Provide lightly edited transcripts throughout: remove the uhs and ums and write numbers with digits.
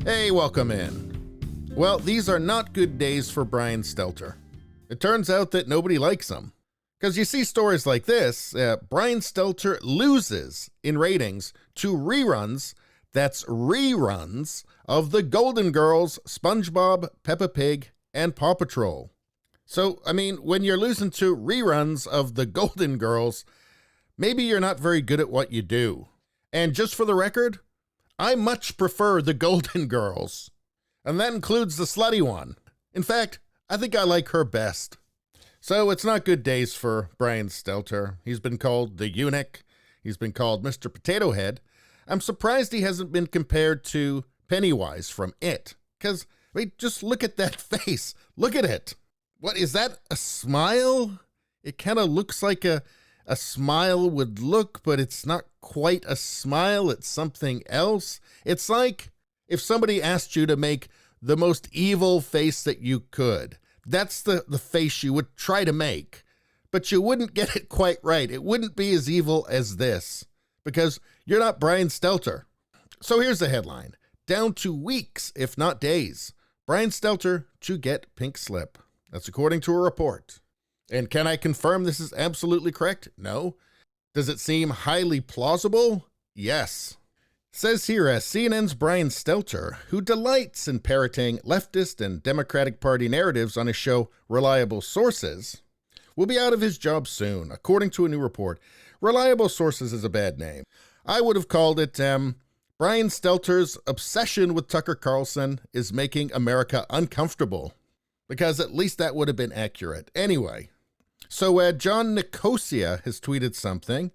Hey, welcome in. Well, these are not good days for Brian Stelter. It turns out that nobody likes him. Because you see stories like this, Brian Stelter loses in ratings to reruns, that's reruns, of The Golden Girls, SpongeBob, Peppa Pig, and Paw Patrol. So, I mean, when you're losing to reruns of The Golden Girls, maybe you're not very good at what you do. And just for the record, I much prefer The Golden Girls. And that includes the slutty one. In fact, I think I like her best. So it's not good days for Brian Stelter. He's been called the eunuch. He's been called Mr. Potato Head. I'm surprised he hasn't been compared to Pennywise from It. Because, I mean, just look at that face. Look at it. What, is that a smile? It kind of looks like a smile would look, but it's not quite a smile. It's something else. It's like if somebody asked you to make the most evil face that you could. That's the face you would try to make, but you wouldn't get it quite right. It wouldn't be as evil as this because you're not Brian Stelter. So here's the headline. Down to weeks, if not days, Brian Stelter to get pink slip. That's according to a report. And can I confirm this is absolutely correct? No. Does it seem highly plausible? Yes. Says here, CNN's Brian Stelter, who delights in parroting leftist and Democratic Party narratives on his show Reliable Sources, will be out of his job soon, according to a new report. Reliable Sources is a bad name. I would have called it, Brian Stelter's obsession with Tucker Carlson is making America uncomfortable, because at least that would have been accurate. Anyway, so John Nicosia has tweeted something.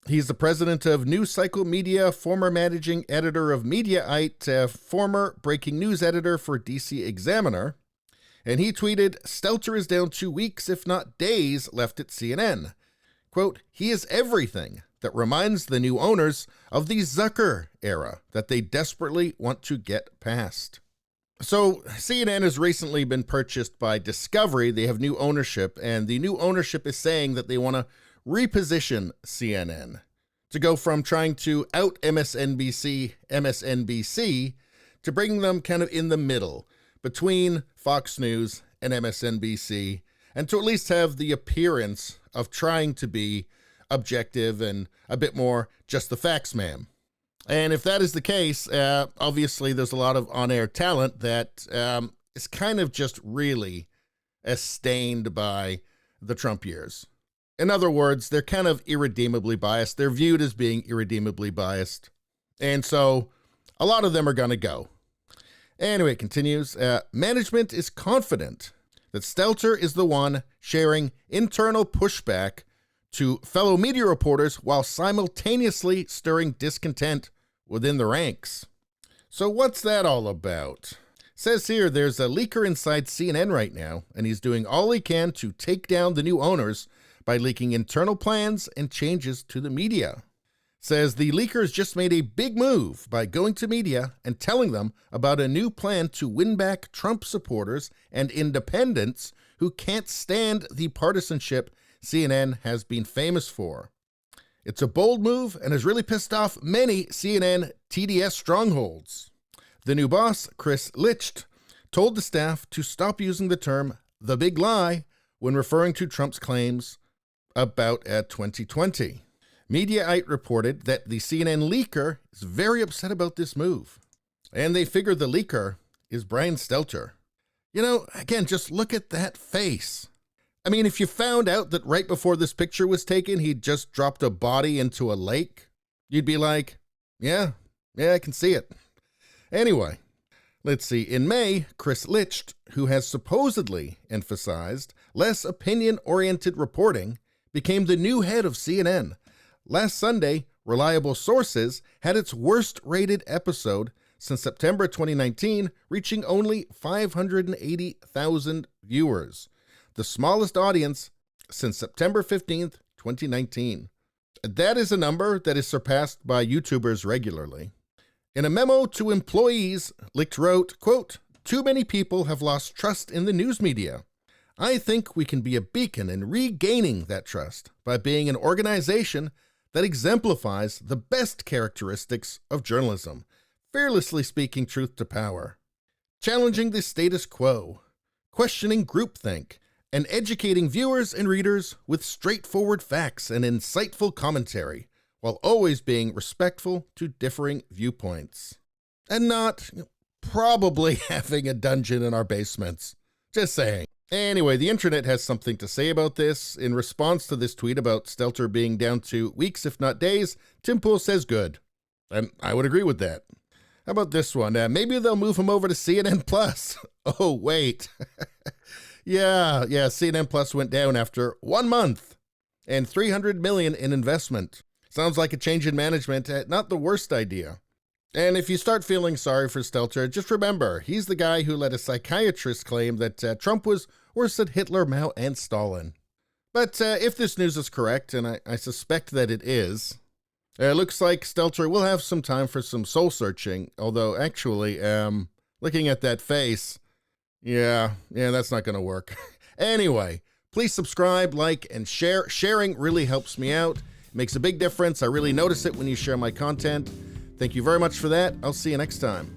He's the president of News Cycle Media, former managing editor of Mediaite, former breaking news editor for DC Examiner. And he tweeted, Stelter is down 2 weeks, if not days, left at CNN. Quote, he is everything that reminds the new owners of the Zucker era that they desperately want to get past. So CNN has recently been purchased by Discovery. They have new ownership, and the new ownership is saying that they want to reposition CNN to go from trying to out MSNBC to bring them kind of in the middle between Fox News and MSNBC, and to at least have the appearance of trying to be objective and a bit more just the facts, ma'am. And if that is the case, obviously there's a lot of on-air talent that is kind of just really stained by the Trump years. In other words, they're kind of irredeemably biased. They're viewed as being irredeemably biased. And so a lot of them are going to go. Anyway, it continues. Management is confident that Stelter is the one sharing internal pushback to fellow media reporters while simultaneously stirring discontent within the ranks. So what's that all about? Says here there's a leaker inside CNN right now, and he's doing all he can to take down the new owners by leaking internal plans and changes to the media. Says the leakers just made a big move by going to media and telling them about a new plan to win back Trump supporters and independents who can't stand the partisanship CNN has been famous for. It's a bold move and has really pissed off many CNN TDS strongholds. The new boss, Chris Licht, told the staff to stop using the term the big lie when referring to Trump's claims about 2020. Mediaite reported that the CNN leaker is very upset about this move, and they figure the leaker is Brian Stelter. You know, again, just look at that face. I mean, if you found out that right before this picture was taken, he'd just dropped a body into a lake, you'd be like, yeah, I can see it. Anyway, let's see. In May, Chris Licht, who has supposedly emphasized less opinion-oriented reporting, became the new head of CNN. Last Sunday, Reliable Sources had its worst-rated episode since September 2019, reaching only 580,000 viewers, the smallest audience since September 15th, 2019. That is a number that is surpassed by YouTubers regularly. In a memo to employees, Licht wrote, quote, too many people have lost trust in the news media. I think we can be a beacon in regaining that trust by being an organization that exemplifies the best characteristics of journalism: fearlessly speaking truth to power, challenging the status quo, questioning groupthink, and educating viewers and readers with straightforward facts and insightful commentary, while always being respectful to differing viewpoints. And not probably having a dungeon in our basements. Just saying. Anyway, the internet has something to say about this. In response to this tweet about STELTER being down to weeks, if not days, Tim Pool says good. And I would agree with that. How about this one? Maybe they'll move him over to CNN Plus. Oh, wait. yeah, CNN Plus went down after 1 month and $300 million in investment. Sounds like a change in management, not the worst idea. And if you start feeling sorry for STELTER, just remember, he's the guy who let a psychiatrist claim that Trump was worse than Hitler, Mao, and Stalin. But if this news is correct, and I suspect that it is, it looks like STELTER will have some time for some soul searching, although actually, looking at that face, yeah, that's not going to work. Anyway, please subscribe, like, and share. Sharing really helps me out. It makes a big difference. I really notice it when you share my content. Thank you very much for that. I'll see you next time.